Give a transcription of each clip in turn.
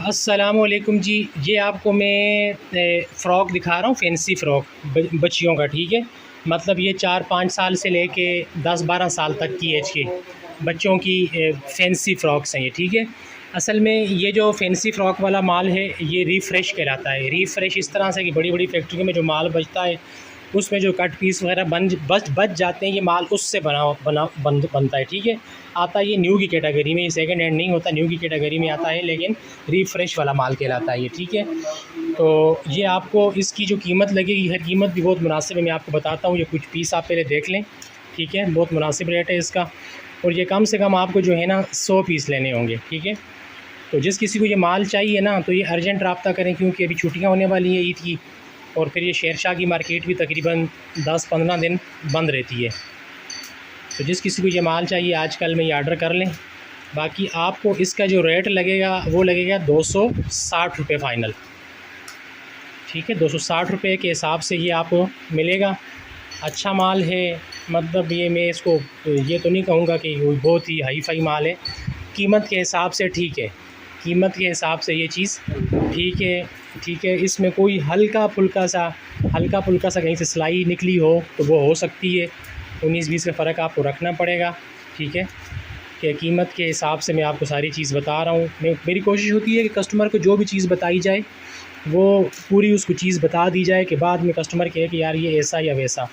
अस्सलामुअलैकुम जी। ये आपको मैं फ़्रॉक दिखा रहा हूँ, फैंसी फ़्रॉक बच्चियों का। ठीक है, मतलब ये 4-5 साल से लेके 10-12 साल तक की एज के बच्चों की फैंसी फ़्रॉक्स हैं ये। ठीक है, असल में ये जो फैंसी फ़्रॉक वाला माल है ये रिफ़्रेश कहलाता है। रिफ़्रेश इस तरह से कि बड़ी बड़ी फैक्ट्रियों में जो माल बचता है उसमें जो कट पीस वगैरह बच जाते हैं, ये माल उससे बनता है। ठीक है, आता है ये न्यू की कैटेगरी में, ये सेकंड हैंड नहीं होता, न्यू की कैटेगरी में आता है, लेकिन रिफ़्रेश वाला माल कहलाता है ये। ठीक है, तो ये आपको इसकी जो कीमत लगेगी, हर कीमत भी बहुत मुनासिब है। मैं आपको बताता हूँ, ये कुछ पीस आप पहले देख लें। ठीक है, बहुत मुनासिब रेट है इसका, और ये कम से कम आपको जो है ना 100 पीस लेने होंगे। ठीक है, तो जिस किसी को ये माल चाहिए ना तो ये अर्जेंट रब्ता करें, क्योंकि अभी छुट्टियाँ होने वाली हैं ईद की, और फिर ये शेरशाह की मार्केट भी तकरीबन 10-15 दिन बंद रहती है। तो जिस किसी को ये माल चाहिए आजकल में ये आर्डर कर लें। बाकी आपको इसका जो रेट लगेगा वो लगेगा 260 रुपये फ़ाइनल। ठीक है, 260 रुपये के हिसाब से ये आपको मिलेगा। अच्छा माल है, मतलब ये मैं इसको ये तो नहीं कहूँगा कि बहुत ही हाई फाई माल है। कीमत के हिसाब से ठीक है, कीमत के हिसाब से ये चीज़ ठीक है। ठीक है, इसमें कोई हल्का फुल्का सा कहीं से सिलाई निकली हो तो वो हो सकती है, 19-20 का फ़र्क आपको रखना पड़ेगा। ठीक है, कि कीमत के हिसाब से मैं आपको सारी चीज़ बता रहा हूँ। मेरी कोशिश होती है कि कस्टमर को जो भी चीज़ बताई जाए वो पूरी उसको चीज़ बता दी जाए, कि बाद में कस्टमर कहे कि यार ये ऐसा या वैसा।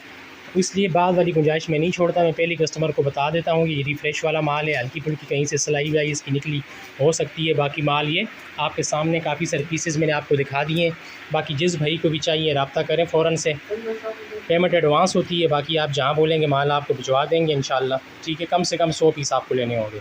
इसलिए बाद वाली गुंजाइश में नहीं छोड़ता, मैं पहले कस्टमर को बता देता हूँ कि ये रिफ़्रेश वाला माल है, हल्की फुल्की कहीं से सिलाई वाई इसकी निकली हो सकती है। बाकी माल ये आपके सामने काफ़ी सारे पीसेस मैंने आपको दिखा दिए हैं। बाकी जिस भाई को भी चाहिए रब्ता करें फ़ौरन से, पेमेंट एडवांस होती है। बाकी आप जहाँ बोलेंगे माल आपको भिजवा देंगे इंशाल्लाह। ठीक है, कम से कम 100 पीस आपको लेने होंगे।